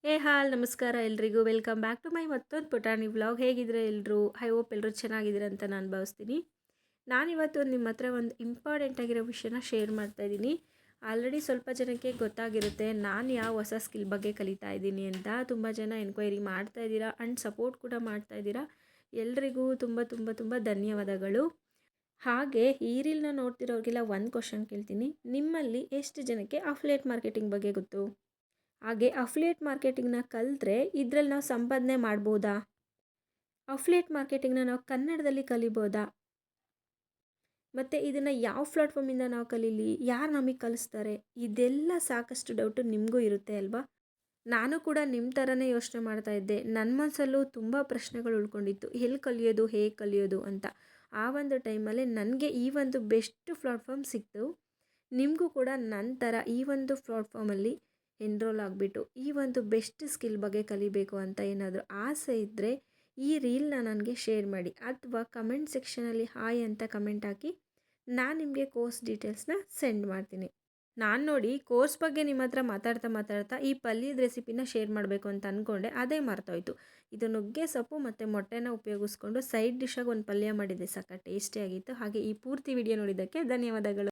ಹಾಲ್ ನಮಸ್ಕಾರ ಎಲ್ರಿಗೂ welcome back to my ಮತ್ತೊಂದು ಪುಟಾಣಿ ವ್ಲಾಗ್. ಹೇಗಿದ್ರೆ ಎಲ್ಲರೂ ಐ ಹೋಪ್ ಎಲ್ಲರೂ ಚೆನ್ನಾಗಿದ್ದೀರ ಅಂತ ನಾನು ಭಾವಿಸ್ತೀನಿ. ನಾನಿವತ್ತು ನಿಮ್ಮ ಹತ್ರ ಒಂದು ಇಂಪಾರ್ಟೆಂಟ್ ಆಗಿರೋ ವಿಷಯನ ಶೇರ್ ಮಾಡ್ತಾ ಇದ್ದೀನಿ. ಆಲ್ರೆಡಿ ಸ್ವಲ್ಪ ಜನಕ್ಕೆ ಗೊತ್ತಾಗಿರುತ್ತೆ ನಾನು ಯಾವ ಹೊಸ ಸ್ಕಿಲ್ ಬಗ್ಗೆ ಕಲಿತಾ ಇದ್ದೀನಿ ಅಂತ. ತುಂಬ ಜನ ಎನ್ಕ್ವೈರಿ ಮಾಡ್ತಾ ಇದ್ದೀರಾ ಆ್ಯಂಡ್ ಸಪೋರ್ಟ್ ಕೂಡ ಮಾಡ್ತಾ ಇದ್ದೀರಾ. ಎಲ್ರಿಗೂ ತುಂಬ ತುಂಬ ತುಂಬ ಧನ್ಯವಾದಗಳು. ಹಾಗೆ ಈ ರೀಲ್ನ ನೋಡ್ತಿರೋರಿಗೆಲ್ಲ ಒಂದು ಕ್ವಶನ್ ಕೇಳ್ತೀನಿ, ನಿಮ್ಮಲ್ಲಿ ಎಷ್ಟು ಜನಕ್ಕೆ ಅಫಿಲಿಯೇಟ್ ಮಾರ್ಕೆಟಿಂಗ್ ಬಗ್ಗೆ ಗೊತ್ತು? ಹಾಗೆ ಅಫಿಲಿಯೇಟ್ ಮಾರ್ಕೆಟಿಂಗ್ನ ಕಲಿತ್ರೆ ಇದರಲ್ಲಿ ನಾವು ಸಂಪಾದನೆ ಮಾಡ್ಬೋದಾ? ಅಫಿಲಿಯೇಟ್ ಮಾರ್ಕೆಟಿಂಗ್ನ ನಾವು ಕನ್ನಡದಲ್ಲಿ ಕಲಿಬೋದಾ? ಮತ್ತು ಇದನ್ನು ಯಾವ ಪ್ಲಾಟ್ಫಾರ್ಮಿಂದ ನಾವು ಕಲೀಲಿ, ಯಾರು ನಮಗೆ ಕಲಿಸ್ತಾರೆ? ಇದೆಲ್ಲ ಸಾಕಷ್ಟು ಡೌಟು ನಿಮಗೂ ಇರುತ್ತೆ ಅಲ್ವಾ? ನಾನು ಕೂಡ ನಿಮ್ಮ ಥರನೇ ಯೋಚನೆ ಮಾಡ್ತಾ ಇದ್ದೆ. ನನ್ನ ಮನಸ್ಸಲ್ಲೂ ತುಂಬ ಪ್ರಶ್ನೆಗಳು ಉಳ್ಕೊಂಡಿತ್ತು, ಎಲ್ಲಿ ಕಲಿಯೋದು, ಹೇಗೆ ಕಲಿಯೋದು ಅಂತ. ಆ ಒಂದು ಟೈಮಲ್ಲಿ ನನಗೆ ಈ ಒಂದು ಬೆಸ್ಟ್ ಪ್ಲಾಟ್ಫಾರ್ಮ್ ಸಿಕ್ತು. ನಿಮಗೂ ಕೂಡ ನನ್ನ ಥರ ಈ ಒಂದು ಪ್ಲಾಟ್ಫಾರ್ಮಲ್ಲಿ ಎನ್ರೋಲ್ ಆಗಿಬಿಟ್ಟು ಈ ಒಂದು ಬೆಸ್ಟ್ ಸ್ಕಿಲ್ ಬಗ್ಗೆ ಕಲಿಬೇಕು ಅಂತ ಏನಾದರೂ ಆಸೆ ಇದ್ದರೆ ಈ ರೀಲ್ನ ನನಗೆ ಶೇರ್ ಮಾಡಿ, ಅಥವಾ ಕಮೆಂಟ್ ಸೆಕ್ಷನಲ್ಲಿ ಹಾಯ್ ಅಂತ ಕಮೆಂಟ್ ಹಾಕಿ. ನಾನು ನಿಮಗೆ ಕೋರ್ಸ್ ಡೀಟೇಲ್ಸ್ನ ಸೆಂಡ್ ಮಾಡ್ತೀನಿ. ನಾನು ನೋಡಿ ಕೋರ್ಸ್ ಬಗ್ಗೆ ನಿಮ್ಮ ಹತ್ರ ಮಾತಾಡ್ತಾ ಈ ಪಲ್ಯದ ರೆಸಿಪಿನ ಶೇರ್ ಮಾಡಬೇಕು ಅಂತ ಅಂದ್ಕೊಂಡೆ, ಅದೇ ಮರ್ತೋಯ್ತು. ಇದು ನುಗ್ಗೆ ಸೊಪ್ಪು ಮತ್ತು ಮೊಟ್ಟೆನ ಉಪಯೋಗಿಸ್ಕೊಂಡು ಸೈಡ್ ಡಿಶಾಗಿ ಒಂದು ಪಲ್ಯ ಮಾಡಿದ್ದೆ, ಸಕ್ಕ ಟೇಸ್ಟಿಯಾಗಿತ್ತು. ಹಾಗೆ ಈ ಪೂರ್ತಿ ವಿಡಿಯೋ ನೋಡಿದ್ದಕ್ಕೆ ಧನ್ಯವಾದಗಳು.